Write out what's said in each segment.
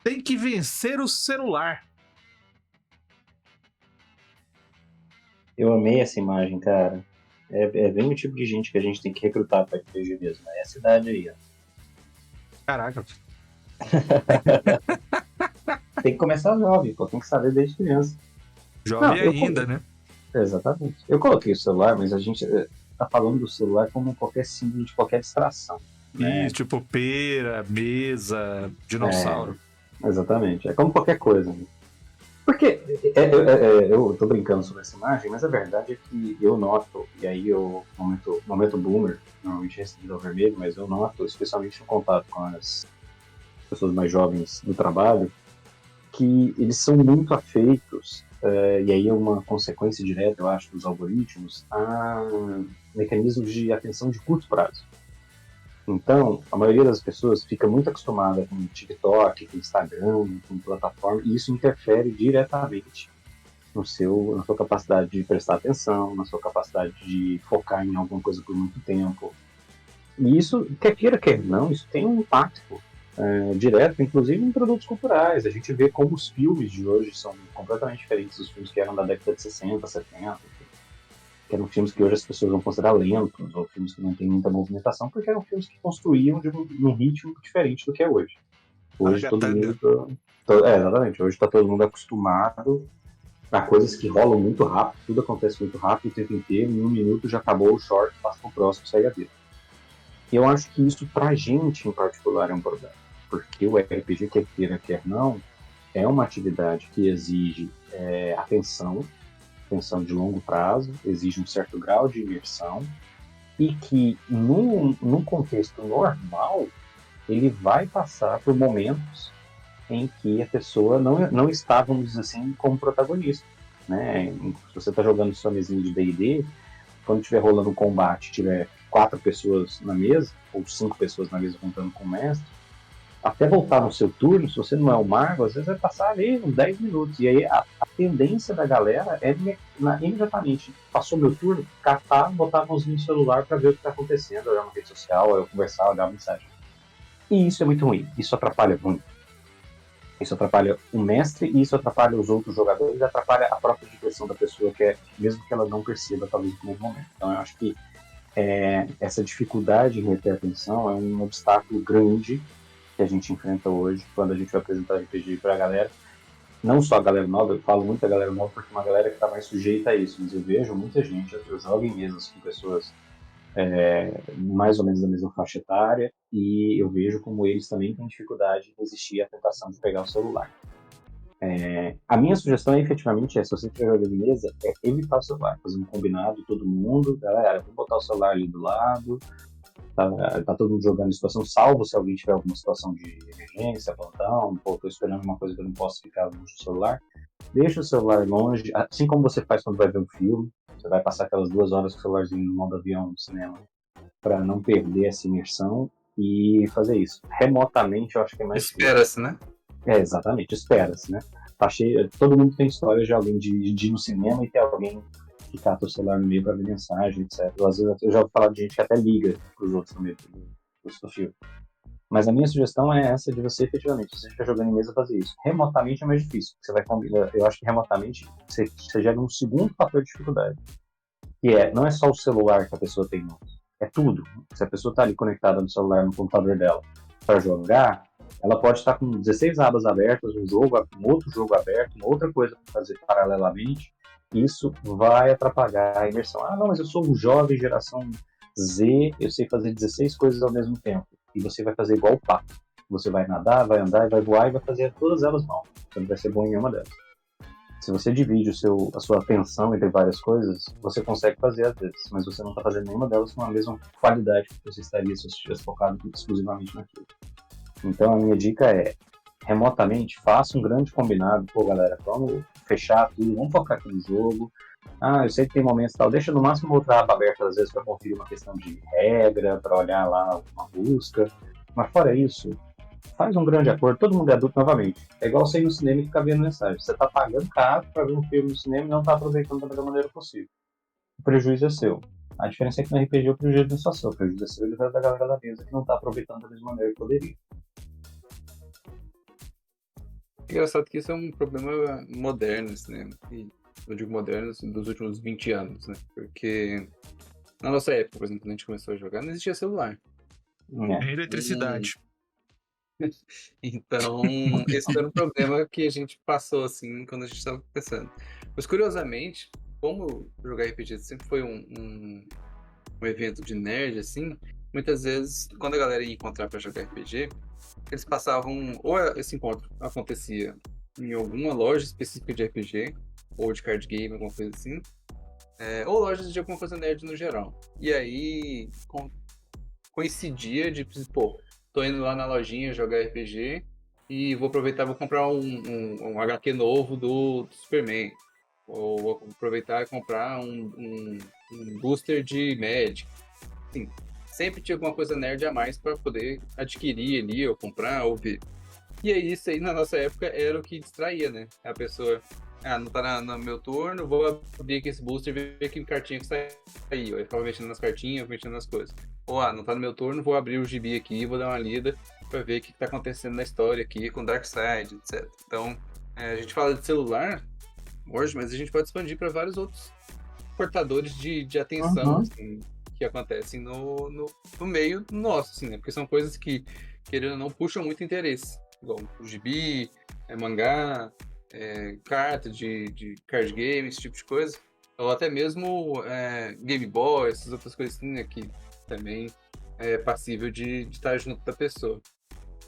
Tem que vencer o celular. Eu amei essa imagem, cara. É bem o tipo de gente que a gente tem que recrutar para RPG mesmo. É essa idade aí, ó. Caraca. Tem que começar jovem, pô. Tem que saber desde criança. Jovem Não, ainda, né? exatamente. Eu coloquei o celular, mas a gente tá falando do celular como qualquer símbolo de qualquer distração, E né? tipo, pera, mesa, É, dinossauro. exatamente. É como qualquer coisa, né? Porque eu tô brincando sobre essa imagem, mas a verdade é que eu noto, e aí eu, momento boomer, normalmente recebido ao vermelho, mas eu noto, especialmente no contato com as pessoas mais jovens do trabalho, que eles são muito afeitos, e aí é uma consequência direta, eu acho, dos algoritmos, a mecanismos de atenção de curto prazo. Então, a maioria das pessoas fica muito acostumada com TikTok, com Instagram, com plataforma, e isso interfere diretamente na sua capacidade de prestar atenção, na sua capacidade de focar em alguma coisa por muito tempo. E isso, quer queira, quer não, isso tem um impacto direto, inclusive em produtos culturais. A gente vê como os filmes de hoje são completamente diferentes dos filmes que eram da década de 60, 70, que eram filmes que hoje as pessoas vão considerar lentos, ou filmes que não têm muita movimentação, porque eram filmes que construíam de um ritmo diferente do que é hoje. Hoje todo Ragatanga. mundo. Exatamente. Hoje está todo mundo acostumado a coisas que rolam muito rápido, tudo acontece muito rápido o tempo inteiro, em um minuto já acabou o short, passa pro próximo, segue a vida. E eu acho que isso, pra gente em particular, é um problema. Porque o RPG, quer queira, quer não, é uma atividade que exige atenção de longo prazo, exige um certo grau de imersão, e que, num contexto normal, ele vai passar por momentos em que a pessoa não está, vamos dizer assim, como protagonista. Né? Se você está jogando sua mesinha de D&D, quando estiver rolando um combate, tiver 4 pessoas na mesa, ou 5 pessoas na mesa contando com o mestre, até voltar no seu turno, se você não é o mago, às vezes vai passar ali uns 10 minutos. E aí a tendência da galera é imediatamente, passou meu turno, catar, botar a mãozinha no celular para ver o que está acontecendo, olhar uma rede social, olhar conversar, olhar uma mensagem. E isso é muito ruim, isso atrapalha muito. Isso atrapalha o mestre e isso atrapalha os outros jogadores e atrapalha a própria diversão da pessoa, que é, mesmo que ela não perceba, talvez, no primeiro momento. Então, eu acho que essa dificuldade em reter a atenção é um obstáculo grande que a gente enfrenta hoje quando a gente vai apresentar RPG para a galera. Não só a galera nova, eu falo muito da galera nova porque é uma galera que está mais sujeita a isso, mas eu vejo muita gente, eu jogo em mesas com pessoas mais ou menos da mesma faixa etária e eu vejo como eles também têm dificuldade em resistir à tentação de pegar o celular. A minha sugestão efetivamente se você estiver jogando de mesa, é evitar o celular, fazer um combinado, todo mundo, galera, vamos botar o celular ali do lado, tá todo mundo jogando em situação, salvo se alguém tiver alguma situação de emergência, plantão, pô, tô esperando uma coisa que eu não posso ficar longe do celular, deixa o celular longe, assim como você faz quando vai ver um filme, você vai passar aquelas 2 horas com o celularzinho no modo avião no cinema, para não perder essa imersão e fazer isso. Remotamente eu acho que é mais difícil. Espera-se, né? Exatamente, espera-se, né? Tá cheio, todo mundo tem história de alguém de ir no cinema e ter alguém que cata o celular no meio para ver mensagem, etc. Às vezes eu já ouvi falar de gente que até liga pros outros no meio do filme. Mas a minha sugestão é essa de você efetivamente, se você estiver jogando em mesa, fazer isso. Remotamente é mais difícil. Você vai combinar, eu acho que remotamente você gera um segundo fator de dificuldade. Que não é só o celular que a pessoa tem, não. É tudo. Se a pessoa está ali conectada no celular, no computador dela, para jogar, ela pode estar com 16 abas abertas, um outro jogo aberto, uma outra coisa para fazer paralelamente. Isso vai atrapalhar a imersão. Ah, não, mas eu sou um jovem geração Z, eu sei fazer 16 coisas ao mesmo tempo. E você vai fazer igual o pato. Você vai nadar, vai andar, vai voar e vai fazer todas elas mal. Você não vai ser bom em nenhuma delas. Se você divide a sua atenção entre várias coisas, você consegue fazer às vezes, mas você não está fazendo nenhuma delas com a mesma qualidade que você estaria se você estivesse focado exclusivamente naquilo. Então a minha dica é, remotamente, faça um grande combinado. Pô, galera, vamos fechar tudo, vamos focar aqui no jogo. Ah, eu sei que tem momentos e tal, deixa no máximo outra aba aberta às vezes para conferir uma questão de regra, para olhar lá uma busca. Mas fora isso, faz um grande acordo, todo mundo é adulto novamente. É igual você ir no cinema e ficar vendo mensagem. Você está pagando caro para ver um filme no cinema e não está aproveitando da melhor maneira possível. O prejuízo é seu. A diferença é que no RPG o prejuízo não é só seu, o prejuízo é seu e da galera da mesa que não está aproveitando da mesma maneira que poderia. Engraçado que isso é um problema moderno, assim, né? E eu digo moderno, assim, dos últimos 20 anos, né? Porque na nossa época, por exemplo, quando a gente começou a jogar, não existia celular. É. É eletricidade. Então, esse era um problema que a gente passou, assim, quando a gente estava começando. Mas, curiosamente, como jogar RPG sempre foi um evento de nerd, assim, muitas vezes, quando a galera ia encontrar para jogar RPG, eles passavam, ou esse encontro acontecia em alguma loja específica de RPG, ou de card game, alguma coisa assim, ou lojas de alguma coisa nerd no geral. E aí coincidia de, pô, tô indo lá na lojinha jogar RPG e vou aproveitar, vou comprar um HQ novo do Superman. Ou vou aproveitar e comprar um booster de Magic. Sim, sempre tinha alguma coisa nerd a mais para poder adquirir ali, ou comprar, ou ver. E aí, isso aí na nossa época era o que distraía, né? A pessoa, não tá no meu turno, vou abrir aqui esse booster e ver que cartinha que saiu. Aí eu ficava mexendo nas cartinhas, mexendo nas coisas. Ou, não tá no meu turno, vou abrir o gibi aqui, vou dar uma lida pra ver o que tá acontecendo na história aqui com Darkseid, etc. Então, a gente fala de celular hoje, mas a gente pode expandir para vários outros portadores de atenção, assim, que acontecem no meio nosso, assim, né? Porque são coisas que, querendo ou não, puxam muito interesse. Igual o gibi, mangá, carta de card game, esse tipo de coisa. Ou até mesmo Game Boy, essas outras coisas assim, né? Que também é passível de estar junto da pessoa.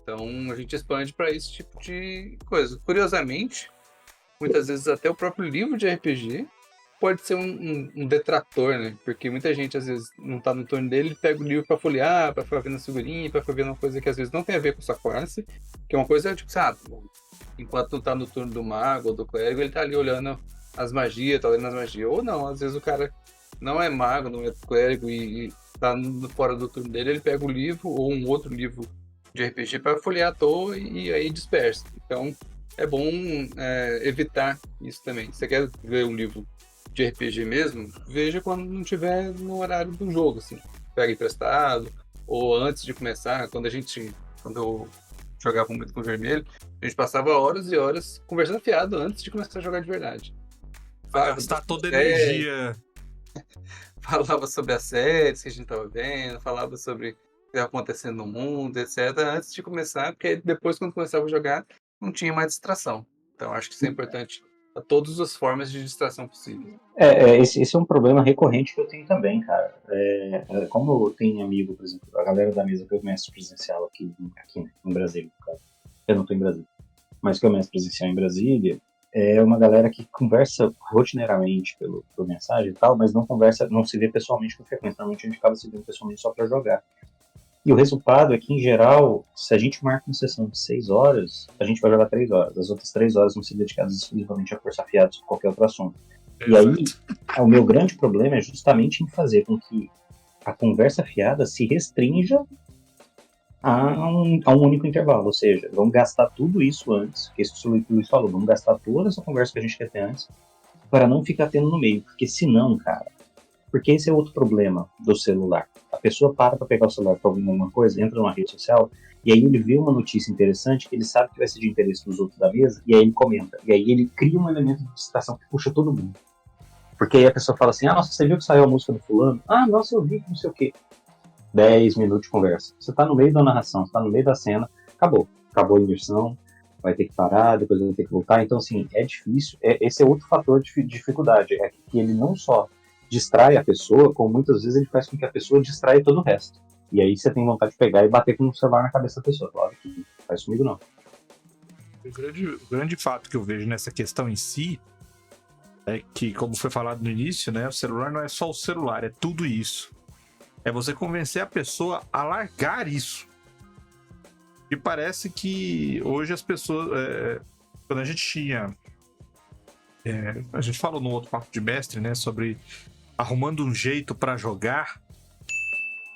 Então, a gente expande para esse tipo de coisa. Curiosamente, muitas vezes até o próprio livro de RPG pode ser um detrator, né? Porque muita gente, às vezes, não tá no turno dele, pega o livro pra folhear, pra ficar vendo a figurinha, pra ficar vendo uma coisa que às vezes não tem a ver com sua classe, que é uma coisa, tipo, sabe, enquanto não tá no turno do mago ou do clérigo, ele tá ali olhando as magias, tá lendo as magias. Ou não, às vezes o cara não é mago, não é clérigo e tá fora do turno dele, ele pega o livro ou um outro livro de RPG pra folhear à toa e aí dispersa. Então, é bom evitar isso também. Você quer ver um livro de RPG mesmo? Veja quando não tiver no horário do jogo, assim. Pega emprestado, ou antes de começar, quando eu jogava muito com o Vermelho, a gente passava horas e horas conversando fiado antes de começar a jogar de verdade. Pra gastar toda a energia. Falava sobre as séries que a gente tava vendo, falava sobre o que estava acontecendo no mundo, etc., antes de começar, porque depois, quando começava a jogar, não tinha mais distração. Então, acho que isso é importante a todas as formas de distração possíveis. Esse é um problema recorrente que eu tenho também, cara. Como eu tenho amigo, por exemplo, a galera da mesa que eu mestre presencial aqui né, em Brasília, cara. Eu não estou em Brasília, mas que eu mestre presencial em Brasília, é uma galera que conversa rotineiramente por mensagem e tal, mas não se vê pessoalmente com frequência. Normalmente a gente acaba se vendo pessoalmente só para jogar. E o resultado é que, em geral, se a gente marca uma sessão de 6 horas, a gente vai jogar 3 horas. As outras 3 horas vão ser dedicadas exclusivamente a força afiada sobre qualquer outro assunto. Exato. E aí, o meu grande problema é justamente em fazer com que a conversa afiada se restrinja a um único intervalo. Ou seja, vamos gastar tudo isso antes, que isso que o Luiz falou, vamos gastar toda essa conversa que a gente quer ter antes, para não ficar tendo no meio. Porque senão, cara, porque esse é outro problema do celular. A pessoa para pegar o celular para ouvir alguma coisa, entra numa rede social, e aí ele vê uma notícia interessante, que ele sabe que vai ser de interesse dos outros da mesa, e aí ele comenta. E aí ele cria um elemento de distração que puxa todo mundo. Porque aí a pessoa fala assim, nossa, você viu que saiu a música do fulano? Nossa, eu vi que não sei o quê. 10 minutos de conversa. Você tá no meio da narração, você tá no meio da cena, acabou a imersão, vai ter que parar, depois vai ter que voltar. Então, assim, é difícil. Esse é outro fator de dificuldade, é que ele não só distrai a pessoa, como muitas vezes ele faz com que a pessoa distraia todo o resto. E aí você tem vontade de pegar e bater com o celular na cabeça da pessoa. Claro que não faz comigo, não. O grande fato que eu vejo nessa questão em si é que, como foi falado no início, né, o celular não é só o celular, é tudo isso. É você convencer a pessoa a largar isso. E parece que hoje as pessoas... quando a gente tinha... a gente falou no outro papo de mestre, né, sobre arrumando um jeito para jogar.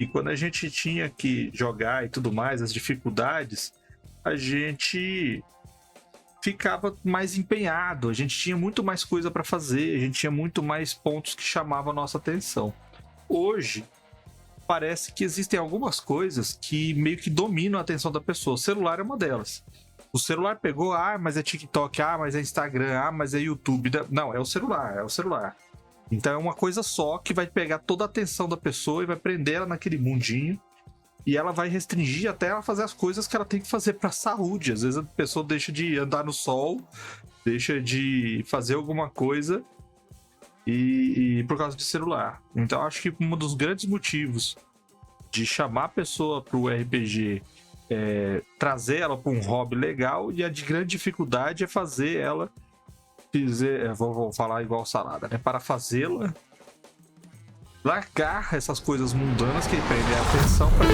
E quando a gente tinha que jogar e tudo mais, as dificuldades, a gente ficava mais empenhado, a gente tinha muito mais coisa para fazer, a gente tinha muito mais pontos que chamavam a nossa atenção. Hoje, parece que existem algumas coisas que meio que dominam a atenção da pessoa. O celular é uma delas. O celular pegou, mas é TikTok, mas é Instagram, mas é YouTube. Não, é o celular. Então é uma coisa só que vai pegar toda a atenção da pessoa e vai prender ela naquele mundinho. E ela vai restringir até ela fazer as coisas que ela tem que fazer pra saúde. Às vezes a pessoa deixa de andar no sol, deixa de fazer alguma coisa e por causa de celular. Então acho que um dos grandes motivos de chamar a pessoa pro RPG trazer ela para um hobby legal, e a de grande dificuldade é fazer ela vou falar igual salada, né? Para fazê-la largar essas coisas mundanas que prendem a atenção para